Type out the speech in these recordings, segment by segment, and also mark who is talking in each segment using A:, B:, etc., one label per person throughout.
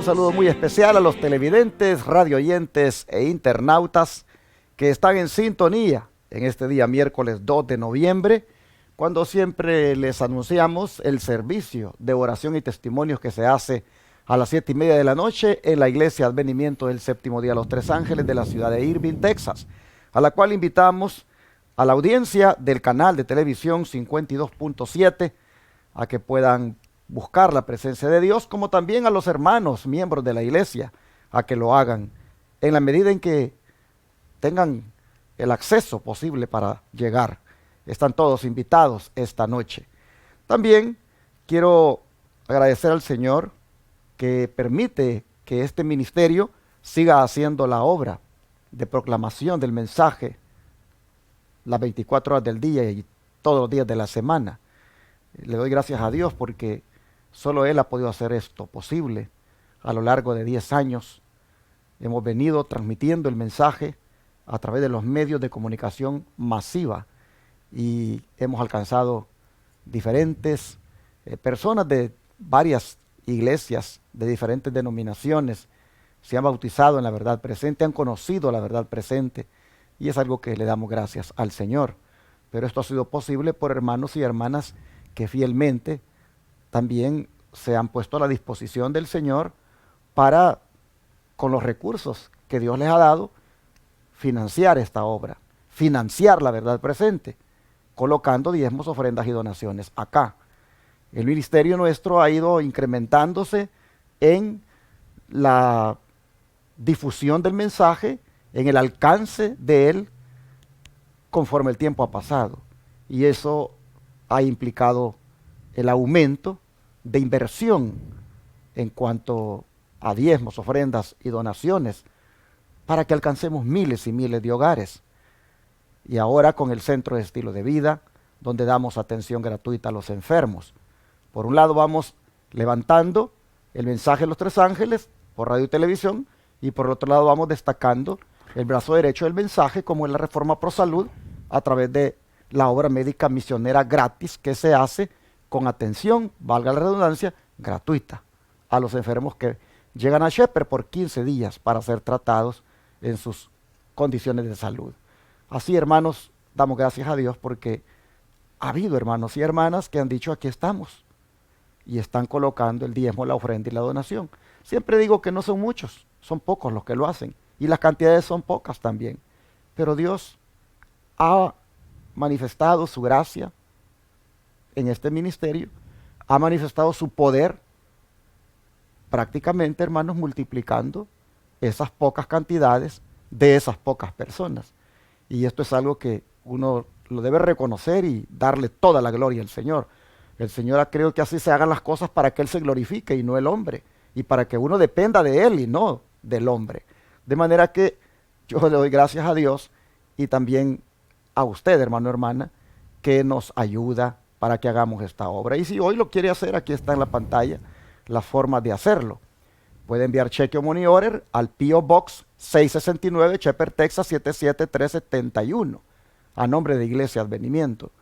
A: saludo muy especial a los televidentes, radioyentes e internautas que están en sintonía en este día miércoles 2 de noviembre, cuando siempre les anunciamos el servicio de oración y testimonios que se hace a las 7:30 de la noche en la Iglesia Advenimiento del Séptimo Día de los Tres Ángeles de la ciudad de Irving, Texas, a la cual invitamos a la audiencia del canal de televisión 52.7 a que puedan buscar la presencia de Dios, como también a los hermanos miembros de la iglesia a que lo hagan en la medida en que tengan el acceso posible para llegar. Están todos invitados esta noche. También quiero agradecer al Señor que permite que este ministerio siga haciendo la obra de proclamación del mensaje las 24 horas del día y todos los días de la semana. Le doy gracias a Dios porque solo Él ha podido hacer esto posible. A lo largo de 10 años hemos venido transmitiendo el mensaje a través de los medios de comunicación masiva y hemos alcanzado diferentes personas de varias iglesias, de diferentes denominaciones. Se han bautizado en la verdad presente, han conocido la verdad presente y es algo que le damos gracias al Señor. Pero esto ha sido posible por hermanos y hermanas que fielmente también se han puesto a la disposición del Señor para, con los recursos que Dios les ha dado, financiar esta obra, financiar la verdad presente, colocando diezmos, ofrendas y donaciones acá. El ministerio nuestro ha ido incrementándose en la difusión del mensaje, en el alcance de él, conforme el tiempo ha pasado. Y eso ha implicado el aumento de inversión en cuanto a diezmos, ofrendas y donaciones para que alcancemos miles y miles de hogares. Y ahora con el Centro de Estilo de Vida, donde damos atención gratuita a los enfermos. Por un lado vamos levantando el mensaje de los tres ángeles por radio y televisión, y por otro lado vamos destacando el brazo derecho del mensaje, como es la Reforma Pro Salud, a través de la obra médica misionera gratis que se hace con atención, valga la redundancia, gratuita a los enfermos que llegan a Shepherd por 15 días para ser tratados en sus condiciones de salud. Así, hermanos, damos gracias a Dios porque ha habido hermanos y hermanas que han dicho aquí estamos y están colocando el diezmo, la ofrenda y la donación. Siempre digo que no son muchos, son pocos los que lo hacen y las cantidades son pocas también, pero Dios ha manifestado su gracia en este ministerio, ha manifestado su poder prácticamente, hermanos, multiplicando esas pocas cantidades de esas pocas personas. Y esto es algo que uno lo debe reconocer y darle toda la gloria al Señor. El Señor ha querido que así se hagan las cosas para que Él se glorifique y no el hombre, y para que uno dependa de Él y no del hombre. De manera que yo le doy gracias a Dios y también a usted, hermano, hermana, que nos ayuda para que hagamos esta obra. Y si hoy lo quiere hacer, aquí está en la pantalla la forma de hacerlo. Puede enviar cheque o money order al P.O. Box 669, Shepherd, Texas 77371, a nombre de Iglesia Advenimiento.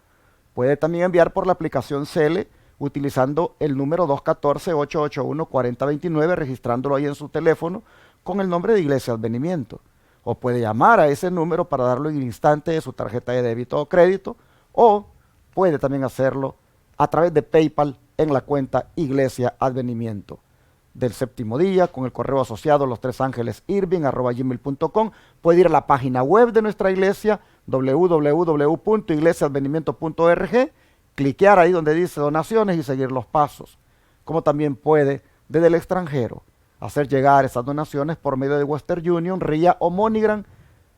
A: Puede también enviar por la aplicación Cele utilizando el número 214-881-4029, registrándolo ahí en su teléfono con el nombre de Iglesia Advenimiento. O puede llamar a ese número para darlo en el instante de su tarjeta de débito o crédito, o puede también hacerlo a través de PayPal en la cuenta Iglesia Advenimiento del Séptimo Día, con el correo asociado lostresangelesirving@gmail.com. Puede ir a la página web de nuestra iglesia, www.iglesiaadvenimiento.org, cliquear ahí donde dice donaciones y seguir los pasos. Como también puede, desde el extranjero, hacer llegar esas donaciones por medio de Western Union, RIA o MoneyGram,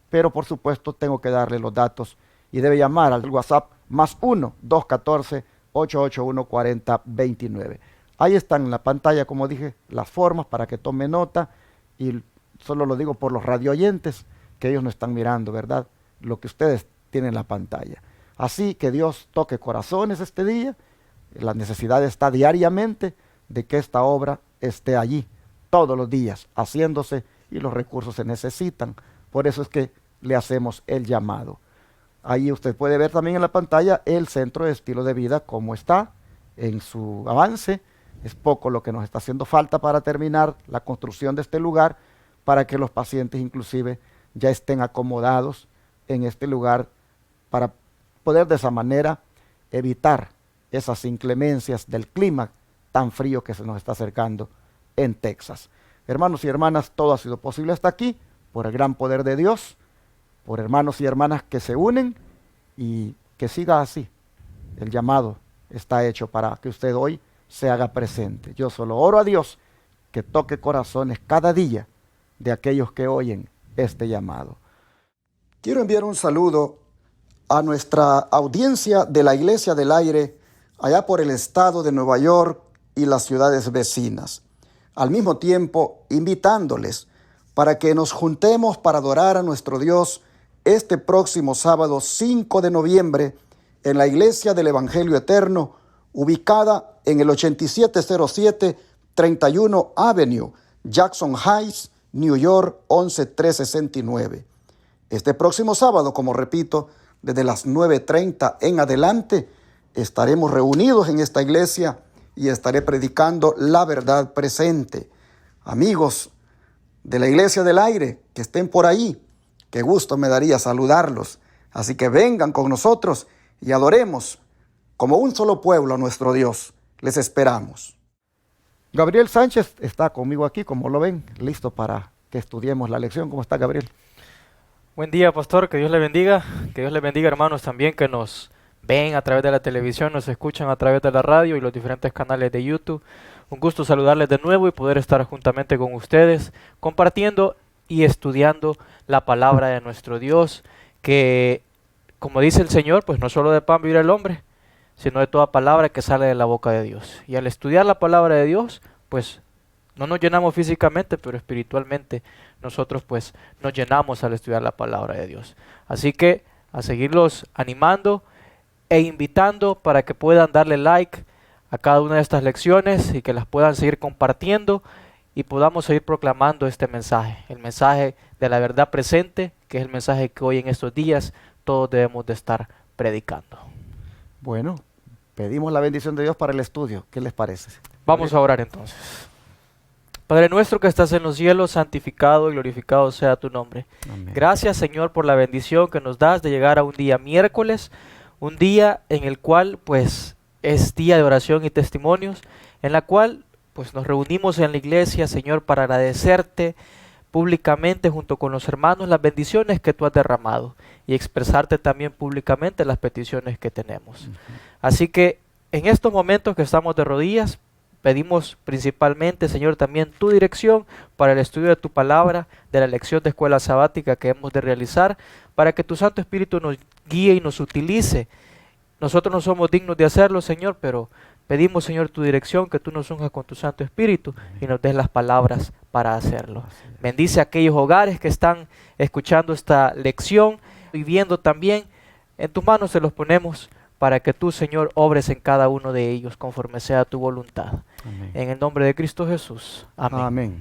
A: pero por supuesto tengo que darle los datos y debe llamar al WhatsApp +1 214 881 4029. Ahí están en la pantalla, como dije, las formas para que tome nota, y solo lo digo por los radio oyentes, que ellos no están mirando, ¿verdad?, lo que ustedes tienen en la pantalla. Así que Dios toque corazones este día. La necesidad está diariamente de que esta obra esté allí, todos los días, haciéndose, y los recursos se necesitan. Por eso es que le hacemos el llamado. Ahí usted puede ver también en la pantalla el Centro de Estilo de Vida, cómo está en su avance, Es poco lo que nos está haciendo falta para terminar la construcción de este lugar, para que los pacientes inclusive ya estén acomodados en este lugar, para poder de esa manera evitar esas inclemencias del clima tan frío que se nos está acercando en Texas. Hermanos y hermanas, todo ha sido posible hasta aquí por el gran poder de Dios, por hermanos y hermanas que se unen, y que siga así. El llamado está hecho para que usted hoy se haga presente. Yo solo oro a Dios que toque corazones cada día de aquellos que oyen este llamado. Quiero enviar un saludo a nuestra audiencia de la Iglesia del Aire allá por el estado de Nueva York y las ciudades vecinas. Al mismo tiempo, invitándoles para que nos juntemos para adorar a nuestro Dios este próximo sábado 5 de noviembre en la Iglesia del Evangelio Eterno, ubicada en el 8707 31 Avenue, Jackson Heights, New York 11369. Este próximo sábado, como repito, desde las 9:30 en adelante, estaremos reunidos en esta iglesia y estaré predicando la verdad presente. Amigos de la Iglesia del Aire que estén por ahí, qué gusto me daría saludarlos. Así que vengan con nosotros y adoremos como un solo pueblo a nuestro Dios. Les esperamos. Gabriel Sánchez está conmigo aquí, como lo ven, listo para que estudiemos la lección. ¿Cómo está, Gabriel?
B: Buen día, pastor, que Dios le bendiga, hermanos también que nos ven a través de la televisión, nos escuchan a través de la radio y los diferentes canales de YouTube. Un gusto saludarles de nuevo y poder estar juntamente con ustedes, compartiendo y estudiando la palabra de nuestro Dios, que, como dice el Señor, pues no solo de pan vivirá el hombre, sino de toda palabra que sale de la boca de Dios. Y al estudiar la palabra de Dios, pues no nos llenamos físicamente, pero espiritualmente nosotros pues nos llenamos al estudiar la palabra de Dios. Así que a seguirlos animando e invitando para que puedan darle like a cada una de estas lecciones y que las puedan seguir compartiendo y podamos seguir proclamando este mensaje, el mensaje de la verdad presente, que es el mensaje que hoy en estos días todos debemos de estar predicando.
A: Bueno, pedimos la bendición de Dios para el estudio. ¿Qué les parece?
B: Vamos a orar entonces. Padre nuestro que estás en los cielos, santificado y glorificado sea tu nombre.
A: Amén.
B: Gracias, Señor, por la bendición que nos das de llegar a un día miércoles, un día en el cual pues es día de oración y testimonios, en la cual pues nos reunimos en la iglesia, Señor, para agradecerte públicamente junto con los hermanos las bendiciones que tú has derramado y expresarte también públicamente las peticiones que tenemos. Así que en estos momentos que estamos de rodillas, pedimos principalmente, Señor, también tu dirección para el estudio de tu palabra, de la lección de escuela sabática que hemos de realizar, para que tu Santo Espíritu nos guíe y nos utilice. Nosotros no somos dignos de hacerlo, Señor, pero pedimos, Señor, tu dirección, que tú nos unjas con tu Santo Espíritu y nos des las palabras para hacerlo. Bendice a aquellos hogares que están escuchando esta lección y viendo también. En tus manos se los ponemos para que tú, Señor, obres en cada uno de ellos conforme sea tu voluntad.
A: Amén.
B: En el nombre de Cristo Jesús. Amén.
A: Amén.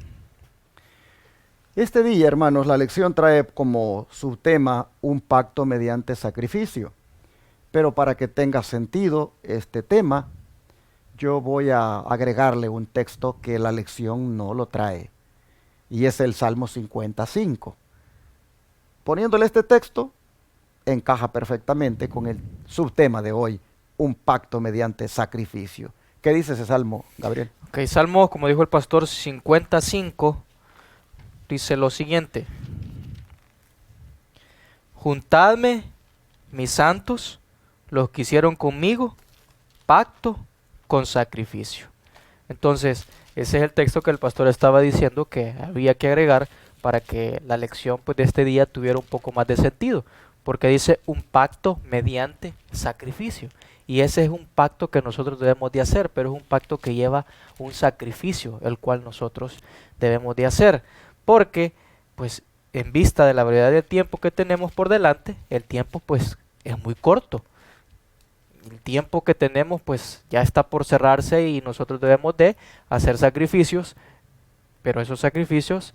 A: Este día, hermanos, la lección trae como subtema un pacto mediante sacrificio. Pero para que tenga sentido este tema, yo voy a agregarle un texto que la lección no lo trae. Y es el Salmo 55. Poniéndole este texto, encaja perfectamente con el subtema de hoy, un pacto mediante sacrificio. ¿Qué dice ese salmo, Gabriel?
B: Ok, Salmo, como dijo el pastor, 55, dice lo siguiente: Juntadme, mis santos, los que hicieron conmigo pacto con sacrificio. Entonces, ese es el texto que el pastor estaba diciendo que había que agregar para que la lección pues, de este día tuviera un poco más de sentido, porque dice un pacto mediante sacrificio. Y ese es un pacto que nosotros debemos de hacer, pero es un pacto que lleva un sacrificio, el cual nosotros debemos de hacer. Porque, pues, en vista de la brevedad del tiempo que tenemos por delante, el tiempo, pues, es muy corto. El tiempo que tenemos, pues, ya está por cerrarse y nosotros debemos de hacer sacrificios, pero esos sacrificios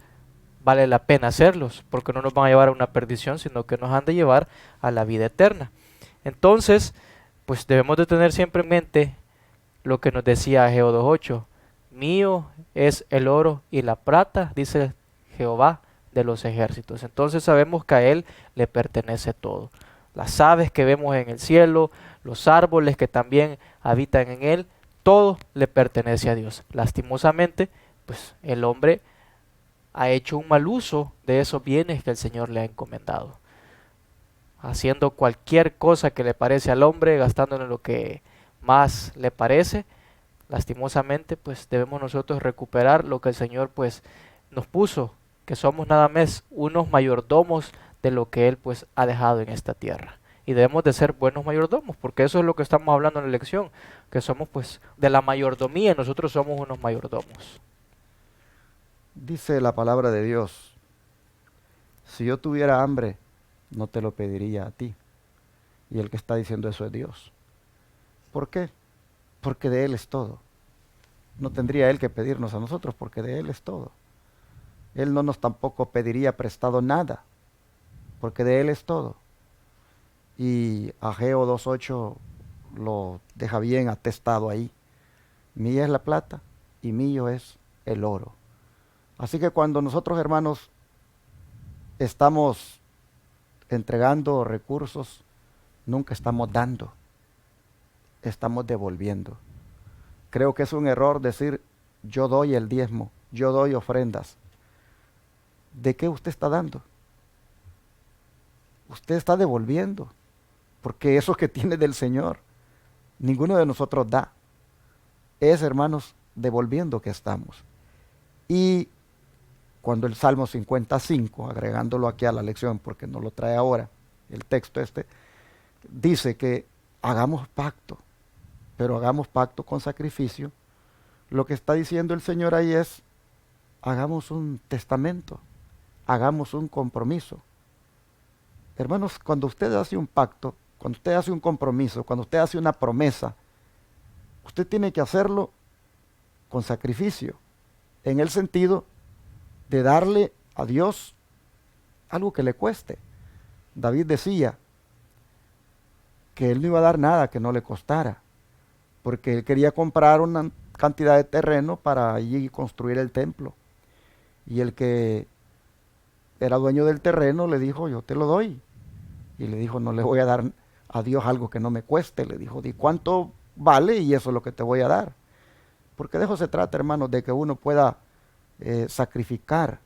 B: vale la pena hacerlos, porque no nos van a llevar a una perdición, sino que nos han de llevar a la vida eterna. Entonces, pues debemos de tener siempre en mente lo que nos decía Ageo 2:8, mío es el oro y la plata, dice Jehová de los ejércitos. Entonces sabemos que a Él le pertenece todo. Las aves que vemos en el cielo, los árboles que también habitan en Él, todo le pertenece a Dios. Lastimosamente, pues el hombre ha hecho un mal uso de esos bienes que el Señor le ha encomendado, haciendo cualquier cosa que le parece al hombre, gastándolo en lo que más le parece. Lastimosamente, pues debemos nosotros recuperar lo que el Señor pues nos puso, que somos nada más unos mayordomos de lo que Él pues ha dejado en esta tierra. Y debemos de ser buenos mayordomos, porque eso es lo que estamos hablando en la lección, que somos pues de la mayordomía, nosotros somos unos mayordomos.
A: Dice la palabra de Dios, si yo tuviera hambre, no te lo pediría a ti. Y el que está diciendo eso es Dios. ¿Por qué? Porque de Él es todo. No tendría Él que pedirnos a nosotros, porque de Él es todo. Él no nos tampoco pediría prestado nada, porque de Él es todo. Y Ageo 2:8 lo deja bien atestado ahí. Mía es la plata y mío es el oro. Así que cuando nosotros, hermanos, estamos entregando recursos, nunca estamos dando, estamos devolviendo. Creo que es un error decir, yo doy el diezmo, yo doy ofrendas. ¿De qué usted está dando? Usted está devolviendo, porque eso que tiene del Señor, ninguno de nosotros da. Es, hermanos, devolviendo que estamos. Y cuando el Salmo 55, agregándolo aquí a la lección, porque no lo trae ahora, el texto dice que hagamos pacto, pero hagamos pacto con sacrificio. Lo que está diciendo el Señor ahí es, hagamos un testamento, hagamos un compromiso. Hermanos, cuando usted hace un pacto, cuando usted hace un compromiso, cuando usted hace una promesa, usted tiene que hacerlo con sacrificio, en el sentido de darle a Dios algo que le cueste. David decía que él no iba a dar nada que no le costara, porque él quería comprar una cantidad de terreno para allí construir el templo. Y el que era dueño del terreno le dijo, yo te lo doy. Y le dijo, no le voy a dar a Dios algo que no me cueste. Le dijo, di cuánto vale y eso es lo que te voy a dar. Porque de eso se trata, hermanos, de que uno pueda sacrificar.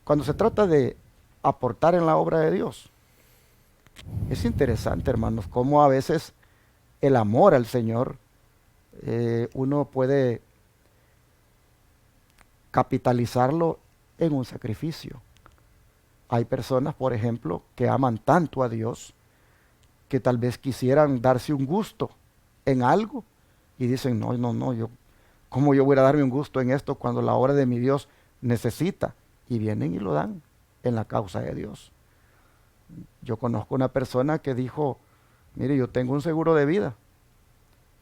A: Cuando se trata de aportar en la obra de Dios, es interesante, hermanos, cómo a veces el amor al Señor, uno puede capitalizarlo en un sacrificio. Hay personas, por ejemplo, que aman tanto a Dios que tal vez quisieran darse un gusto en algo y dicen, no, ¿cómo yo voy a darme un gusto en esto cuando la obra de mi Dios necesita? Y vienen y lo dan en la causa de Dios. Yo conozco una persona que dijo, mire, yo tengo un seguro de vida,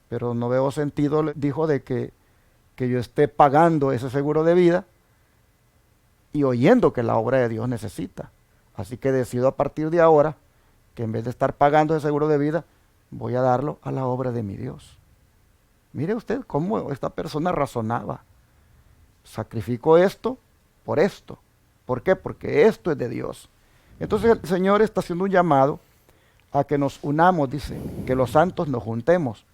A: pero no veo sentido, dijo, de que yo esté pagando ese seguro de vida y oyendo que la obra de Dios necesita. Así que decido a partir de ahora que en vez de estar pagando ese seguro de vida, voy a darlo a la obra de mi Dios. Mire usted cómo esta persona razonaba. Sacrifico esto por esto. ¿Por qué? Porque esto es de Dios. Entonces el Señor está haciendo un llamado a que nos unamos, dice, que los santos nos juntemos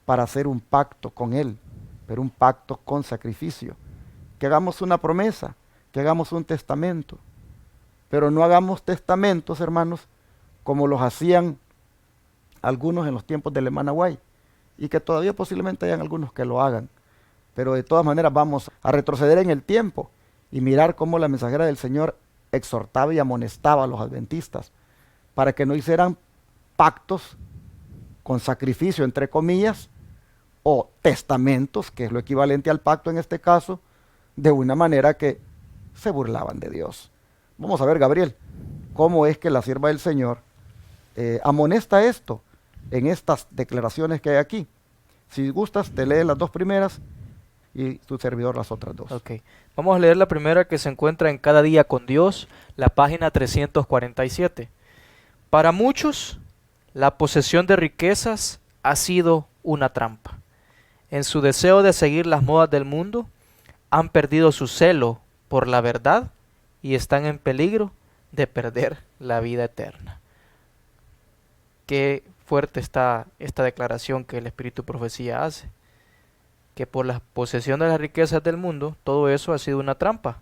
A: para hacer un pacto con Él, pero un pacto con sacrificio. Que hagamos una promesa, que hagamos un testamento, pero no hagamos testamentos, hermanos, como los hacían algunos en los tiempos del Emanahuay, y que todavía posiblemente hayan algunos que lo hagan, pero de todas maneras vamos a retroceder en el tiempo y mirar cómo la mensajera del Señor exhortaba y amonestaba a los adventistas para que no hicieran pactos con sacrificio, entre comillas, o testamentos, que es lo equivalente al pacto en este caso, de una manera que se burlaban de Dios. Vamos a ver, Gabriel, cómo es que la sierva del Señor amonesta esto en estas declaraciones que hay aquí. Si gustas, te lees las dos primeras y tu servidor las otras dos.
B: Ok, vamos a leer la primera, que se encuentra en Cada Día con Dios, la página 347. Para muchos, la posesión de riquezas ha sido una trampa. en su deseo de seguir las modas del mundo, han perdido su celo por la verdad y están en peligro de perder la vida eterna. Qué fuerte está esta declaración que el Espíritu Profecía hace, que por la posesión de las riquezas del mundo, todo eso ha sido una trampa,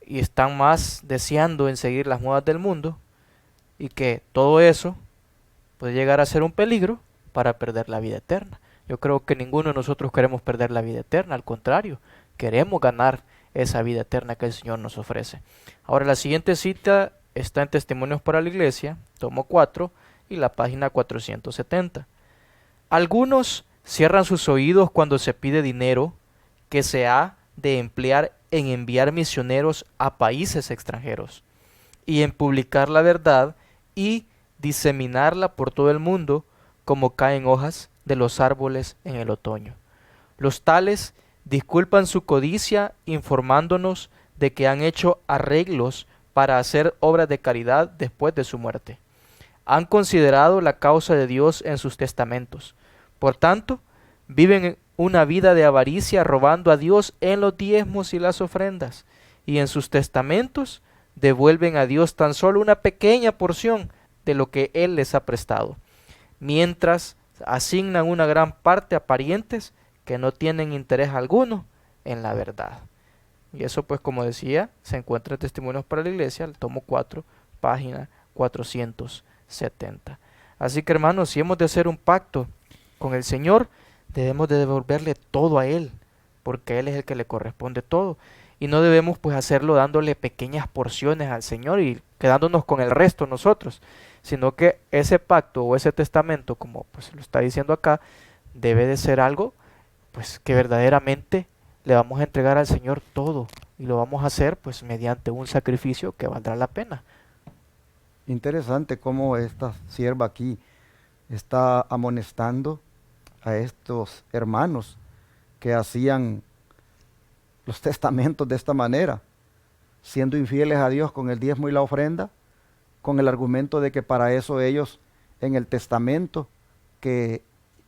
B: y están más deseando en seguir las modas del mundo, y que todo eso puede llegar a ser un peligro para perder la vida eterna. Yo creo que ninguno de nosotros queremos perder la vida eterna, al contrario, queremos ganar esa vida eterna que el Señor nos ofrece. Ahora, la siguiente cita está en Testimonios para la Iglesia, tomo 4, y la página 470. Algunos cierran sus oídos cuando se pide dinero que se ha de emplear en enviar misioneros a países extranjeros y en publicar la verdad y diseminarla por todo el mundo como caen hojas de los árboles en el otoño. Los tales disculpan su codicia informándonos de que han hecho arreglos para hacer obras de caridad después de su muerte. Han considerado la causa de Dios en sus testamentos. Por tanto, viven una vida de avaricia robando a Dios en los diezmos y las ofrendas, y en sus testamentos devuelven a Dios tan solo una pequeña porción de lo que Él les ha prestado, mientras asignan una gran parte a parientes que no tienen interés alguno en la verdad. Y eso, pues, como decía, se encuentra en Testimonios para la Iglesia, el tomo 4, página 470. Así que, hermanos, si hemos de hacer un pacto con el Señor, debemos de devolverle todo a Él, porque Él es el que le corresponde todo. Y no debemos, pues, hacerlo dándole pequeñas porciones al Señor y quedándonos con el resto nosotros, sino que ese pacto o ese testamento, como pues lo está diciendo acá, debe de ser algo, pues, que verdaderamente le vamos a entregar al Señor todo, y lo vamos a hacer, pues, mediante un sacrificio que valdrá la pena.
A: Interesante cómo esta sierva aquí está amonestando a estos hermanos que hacían los testamentos de esta manera, siendo infieles a Dios con el diezmo y la ofrenda, con el argumento de que para eso ellos en el testamento que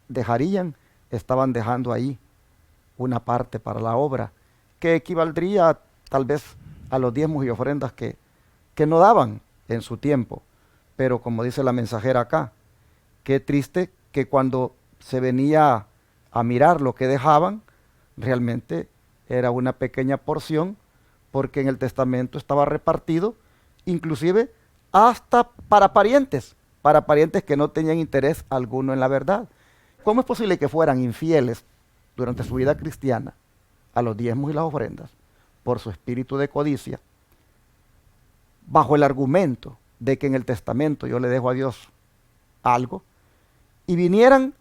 A: dejarían, estaban dejando ahí una parte para la obra, que equivaldría tal vez a los diezmos y ofrendas que no daban en su tiempo. Pero como dice la mensajera acá, qué triste que cuando se venía a mirar lo que dejaban, realmente era una pequeña porción, porque en el testamento estaba repartido, inclusive hasta para parientes que no tenían interés alguno en la verdad. ¿Cómo es posible que fueran infieles durante su vida cristiana a los diezmos y las ofrendas por su espíritu de codicia, bajo el argumento de que en el testamento yo le dejo a Dios algo, y vinieran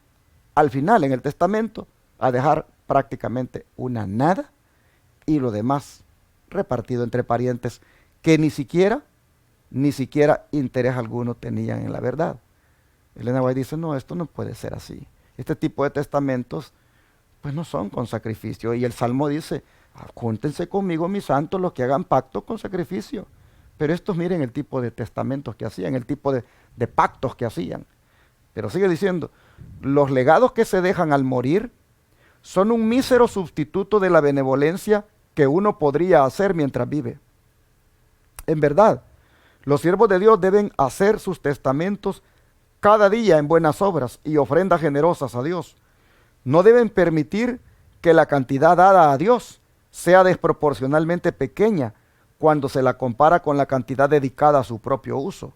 A: al final en el testamento a dejar prácticamente una nada y lo demás repartido entre parientes que ni siquiera interés alguno tenían en la verdad? Elena White dice, no, esto no puede ser así. Este tipo de testamentos pues no son con sacrificio. Y el Salmo dice, júntense conmigo mis santos los que hagan pacto con sacrificio. Pero estos, miren el tipo de testamentos que hacían, el tipo de pactos que hacían. Pero sigue diciendo, los legados que se dejan al morir son un mísero sustituto de la benevolencia que uno podría hacer mientras vive. En verdad, los siervos de Dios deben hacer sus testamentos cada día en buenas obras y ofrendas generosas a Dios. No deben permitir que la cantidad dada a Dios sea desproporcionalmente pequeña cuando se la compara con la cantidad dedicada a su propio uso.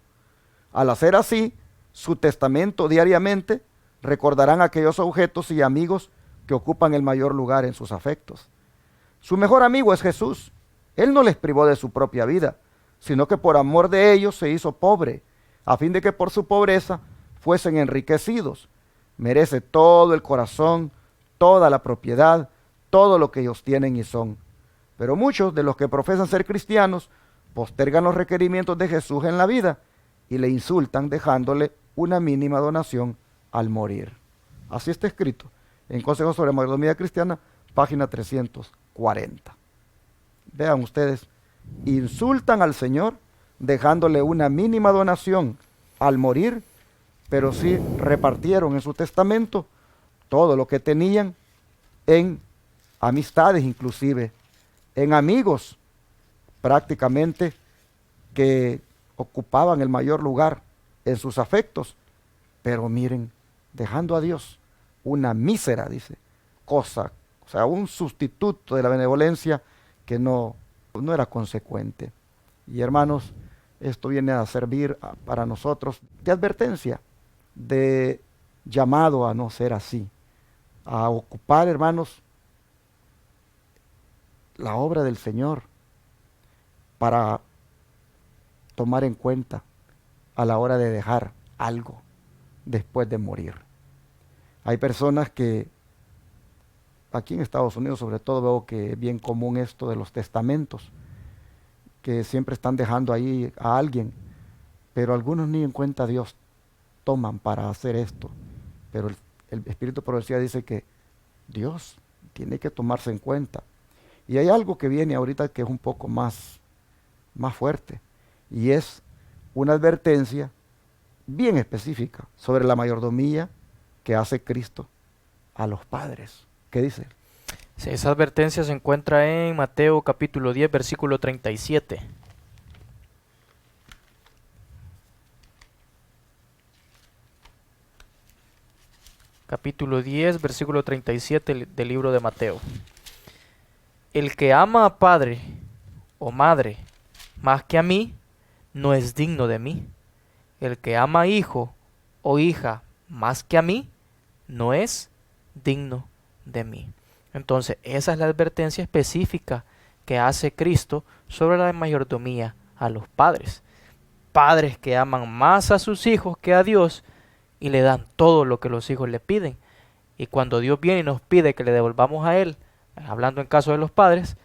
A: Al hacer así, su testamento diariamente recordarán aquellos objetos y amigos que ocupan el mayor lugar en sus afectos. Su mejor amigo es Jesús. Él no les privó de su propia vida, sino que por amor de ellos se hizo pobre, a fin de que por su pobreza fuesen enriquecidos. Merece todo el corazón, toda la propiedad, todo lo que ellos tienen y son. Pero muchos de los que profesan ser cristianos postergan los requerimientos de Jesús en la vida y le insultan dejándole una mínima donación al morir. Así está escrito en Consejos sobre Mordomía Cristiana, página 340. Vean ustedes, insultan al Señor dejándole una mínima donación al morir, pero sí repartieron en su testamento todo lo que tenían en amistades inclusive, en amigos prácticamente que ocupaban el mayor lugar en sus afectos. Pero miren, dejando a Dios una mísera, dice, cosa, o sea, un sustituto de la benevolencia que no era consecuente. Y hermanos, esto viene a servir para nosotros de advertencia, de llamado a no ser así, a ocupar, hermanos, la obra del Señor para tomar en cuenta a la hora de dejar algo después de morir. Hay personas que, aquí en Estados Unidos sobre todo, veo que es bien común esto de los testamentos, que siempre están dejando ahí a alguien, pero algunos ni en cuenta Dios toman para hacer esto. Pero el Espíritu de Profecía dice que Dios tiene que tomarse en cuenta. Y hay algo que viene ahorita que es un poco más fuerte, y es una advertencia bien específica sobre la mayordomía que hace Cristo a los padres. ¿Qué dice?
B: Sí, esa advertencia se encuentra en Mateo capítulo 10, versículo 37. Capítulo 10, versículo 37 del libro de Mateo. El que ama a padre o madre más que a mí, no es digno de mí. El que ama a hijo o hija más que a mí, no es digno de mí. Entonces, esa es la advertencia específica que hace Cristo sobre la mayordomía a los padres. Padres que aman más a sus hijos que a Dios y le dan todo lo que los hijos le piden. Y cuando Dios viene y nos pide que le devolvamos a Él, hablando en caso de los padres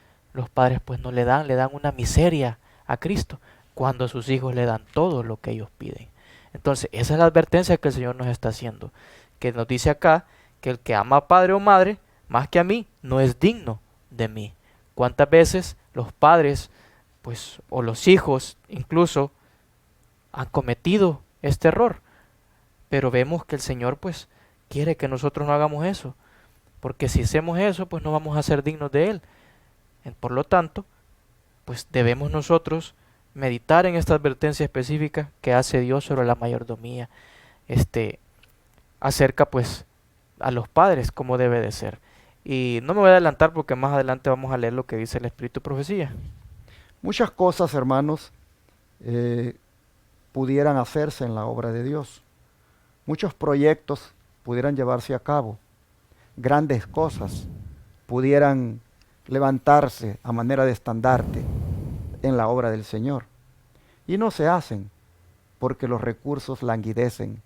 B: pues no le dan una miseria a Cristo, cuando sus hijos le dan todo lo que ellos piden. Entonces, esa es la advertencia que el Señor nos está haciendo, que nos dice acá que el que ama a padre o madre más que a mí, no es digno de mí. ¿Cuántas veces los padres, pues, o los hijos incluso, han cometido este error? Pero vemos que el Señor, pues, quiere que nosotros no hagamos eso, porque si hacemos eso, pues no vamos a ser dignos de Él. Por lo tanto, pues debemos nosotros meditar en esta advertencia específica que hace Dios sobre la mayordomía, acerca pues a los padres como debe de ser. Y no me voy a adelantar porque más adelante vamos a leer lo que dice el Espíritu de Profecía.
A: Muchas cosas, hermanos, pudieran hacerse en la obra de Dios. Muchos proyectos pudieran llevarse a cabo. Grandes cosas pudieran levantarse a manera de estandarte en la obra del Señor. Y no se hacen porque los recursos languidecen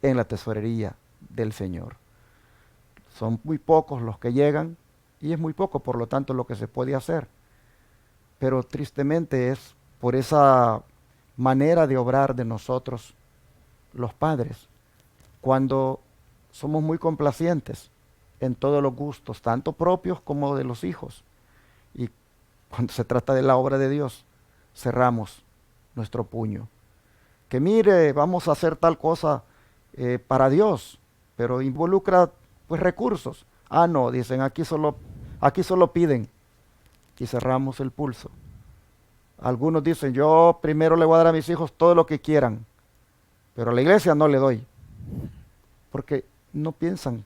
A: en la tesorería del Señor. Son muy pocos los que llegan y es muy poco, por lo tanto, lo que se puede hacer. Pero tristemente es por esa manera de obrar de nosotros, los padres, cuando somos muy complacientes en todos los gustos, tanto propios como de los hijos. Y cuando se trata de la obra de Dios, cerramos nuestro puño. Que mire, vamos a hacer tal cosa para Dios, pero involucra pues recursos. Ah, no, dicen, aquí solo piden, y cerramos el pulso. Algunos dicen, yo primero le voy a dar a mis hijos todo lo que quieran, pero a la iglesia no le doy, porque no piensan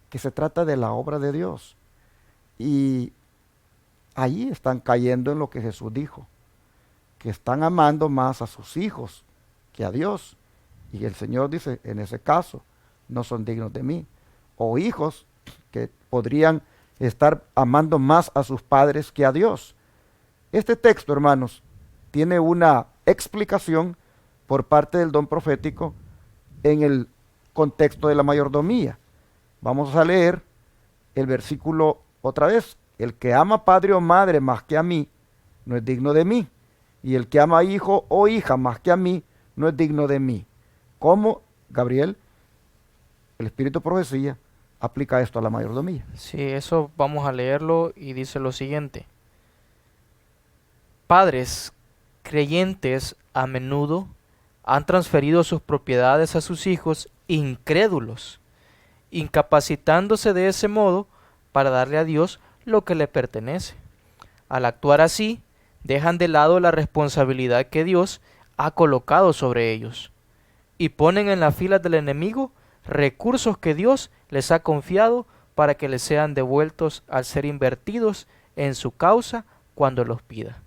A: que se trata de la obra de Dios. Y ahí están cayendo en lo que Jesús dijo, que están amando más a sus hijos que a Dios. Y el Señor dice, en ese caso, no son dignos de mí. O hijos que podrían estar amando más a sus padres que a Dios. Este texto, hermanos, tiene una explicación por parte del don profético en el contexto de la mayordomía. Vamos a leer el versículo otra vez. El que ama padre o madre más que a mí, no es digno de mí. Y el que ama hijo o hija más que a mí, no es digno de mí. ¿Cómo, Gabriel, el Espíritu de Profecía aplica esto a la mayordomía?
B: Sí, eso vamos a leerlo y dice lo siguiente. Padres creyentes a menudo han transferido sus propiedades a sus hijos incrédulos incapacitándose de ese modo para darle a Dios lo que le pertenece. Al actuar así, dejan de lado la responsabilidad que Dios ha colocado sobre ellos y ponen en las filas del enemigo recursos que Dios les ha confiado para que les sean devueltos al ser invertidos en su causa cuando los pida.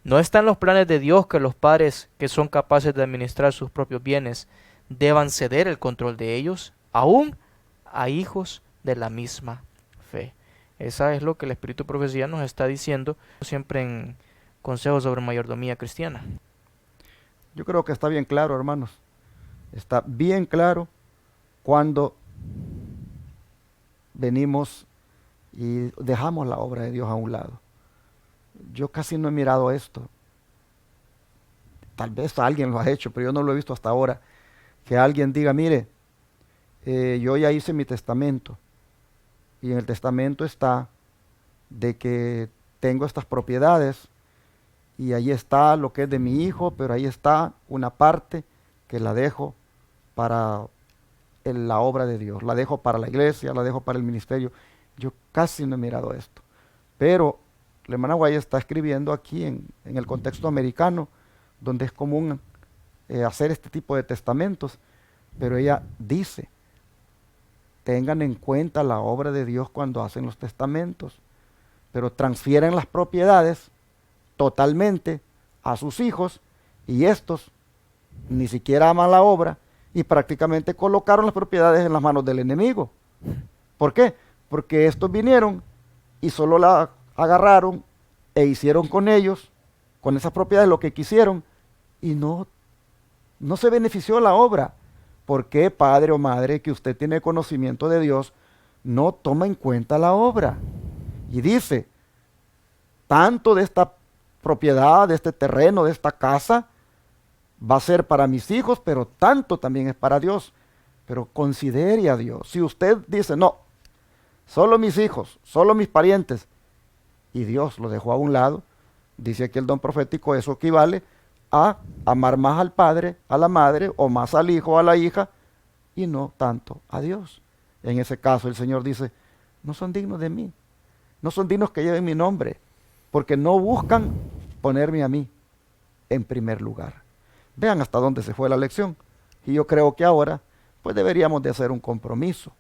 B: No está en los planes de Dios que los padres que son capaces de administrar sus propios bienes deban ceder el control de ellos, aún a hijos de la misma fe. Esa es lo que el Espíritu de Profecía nos está diciendo siempre en consejos sobre mayordomía cristiana.
A: Yo creo que está bien claro, hermanos. Está bien claro cuando venimos y dejamos la obra de Dios a un lado. Yo casi no he mirado esto. Tal vez alguien lo ha hecho, pero yo no lo he visto hasta ahora. Que alguien diga, mire, yo ya hice mi testamento. Y en el testamento está de que tengo estas propiedades. Y ahí está lo que es de mi hijo, pero ahí está una parte que la dejo para la obra de Dios. La dejo para la iglesia, la dejo para el ministerio. Yo casi no he mirado esto. Pero la hermana Guay está escribiendo aquí en el contexto americano, donde es común hacer este tipo de testamentos, pero ella dice, tengan en cuenta la obra de Dios cuando hacen los testamentos, pero transfieren las propiedades totalmente a sus hijos y estos ni siquiera aman la obra y prácticamente colocaron las propiedades en las manos del enemigo. ¿Por qué? Porque estos vinieron y solo la agarraron e hicieron con ellos, con esas propiedades lo que quisieron y no se benefició la obra. ¿Por qué, padre o madre, que usted tiene conocimiento de Dios, no toma en cuenta la obra? Y dice, tanto de esta propiedad, de este terreno, de esta casa, va a ser para mis hijos, pero tanto también es para Dios. Pero considere a Dios. Si usted dice, no, solo mis hijos, solo mis parientes, y Dios lo dejó a un lado, dice aquí el don profético, eso equivale a amar más al padre, a la madre, o más al hijo, a la hija, y no tanto a Dios. En ese caso el Señor dice, no son dignos de mí, no son dignos que lleven mi nombre, porque no buscan ponerme a mí en primer lugar. Vean hasta dónde se fue la lección. Y yo creo que ahora, pues deberíamos de hacer un compromiso,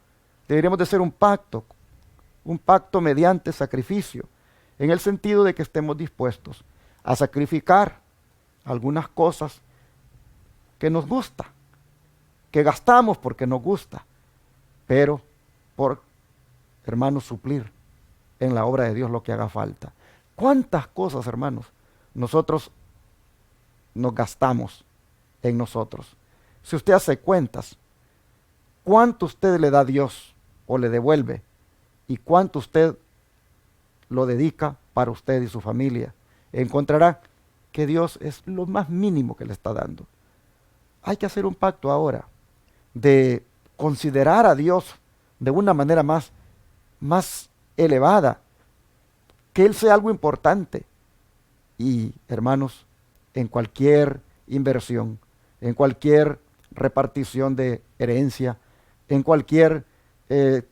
A: deberíamos de hacer un pacto mediante sacrificio, en el sentido de que estemos dispuestos a sacrificar algunas cosas que nos gusta, que gastamos porque nos gusta, pero por, hermanos, suplir en la obra de Dios lo que haga falta. ¿Cuántas cosas, hermanos, nosotros nos gastamos en nosotros? Si usted hace cuentas, ¿cuánto usted le da a Dios o le devuelve? ¿Y cuánto usted lo dedica para usted y su familia? Encontrará que Dios es lo más mínimo que le está dando. Hay que hacer un pacto ahora de considerar a Dios de una manera más elevada, que Él sea algo importante. Y, hermanos, en cualquier inversión, en cualquier repartición de herencia, en cualquier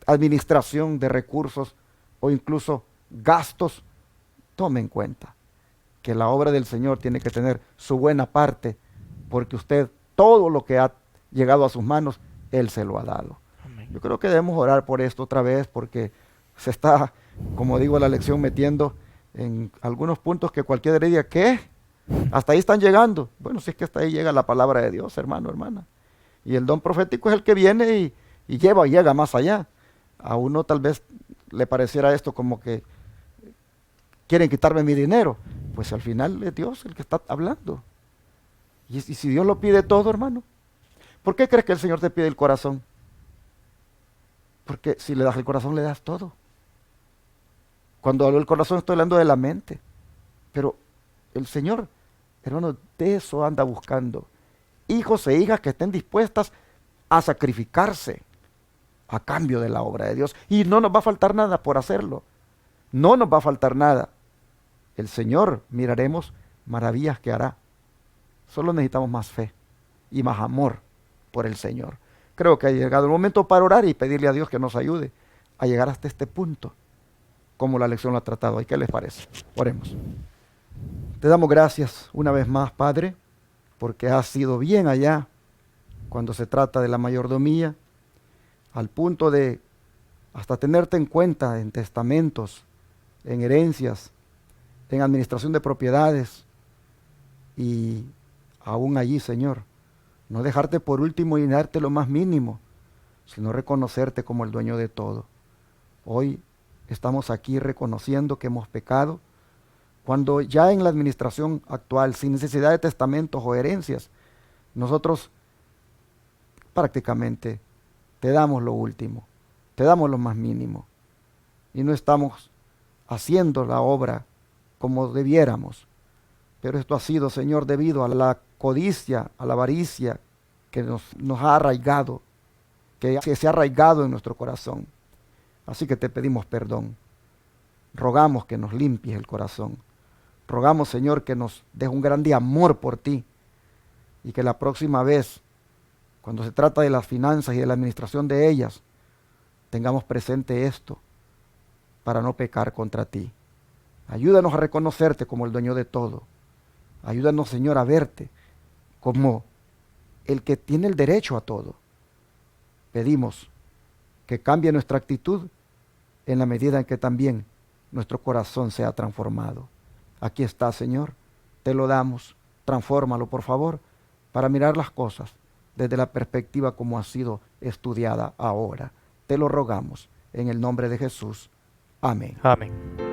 A: administración de recursos o incluso gastos, tome en cuenta que la obra del Señor tiene que tener su buena parte, porque usted, todo lo que ha llegado a sus manos, Él se lo ha dado.
B: Amén.
A: Yo creo que debemos orar por esto otra vez, porque se está, como digo, la lección metiendo en algunos puntos que cualquiera diría, ¿qué? Hasta ahí están llegando. Bueno, si es que hasta ahí llega la palabra de Dios, hermano, hermana. Y el don profético es el que viene y llega más allá. A uno tal vez le pareciera esto como que quieren quitarme mi dinero. Pues al final es Dios el que está hablando. Y si Dios lo pide todo, hermano, ¿por qué crees que el Señor te pide el corazón? Porque si le das el corazón, le das todo. Cuando hablo del corazón estoy hablando de la mente. Pero el Señor, hermano, de eso anda buscando. Hijos e hijas que estén dispuestas a sacrificarse a cambio de la obra de Dios. Y no nos va a faltar nada por hacerlo. No nos va a faltar nada. El Señor, miraremos maravillas que hará. Solo necesitamos más fe y más amor por el Señor. creo que ha llegado el momento para orar y pedirle a Dios que nos ayude a llegar hasta este punto, como la lección lo ha tratado hoy. ¿Qué les parece? Oremos. Te damos gracias una vez más, Padre, porque has sido bien allá cuando se trata de la mayordomía, al punto de hasta tenerte en cuenta en testamentos, en herencias, en administración de propiedades, y aún allí, Señor, no dejarte por último y darte lo más mínimo, sino reconocerte como el dueño de todo. Hoy estamos aquí reconociendo que hemos pecado, cuando ya en la administración actual, sin necesidad de testamentos o herencias, nosotros prácticamente te damos lo último, te damos lo más mínimo, y no estamos haciendo la obra como debiéramos. Pero esto ha sido, Señor, debido a la codicia, a la avaricia que nos ha arraigado, que se ha arraigado en nuestro corazón. Así que te pedimos perdón. Rogamos que nos limpies el corazón. Rogamos, Señor, que nos des un grande amor por ti, y que la próxima vez, cuando se trata de las finanzas y de la administración de ellas, tengamos presente esto para no pecar contra ti. Ayúdanos a reconocerte como el dueño de todo. Ayúdanos, Señor, a verte como el que tiene el derecho a todo. Pedimos que cambie nuestra actitud en la medida en que también nuestro corazón sea transformado. Aquí está, Señor, te lo damos. Transfórmalo, por favor, para mirar las cosas desde la perspectiva como ha sido estudiada ahora. Te lo rogamos en el nombre de Jesús. Amén.
B: Amén.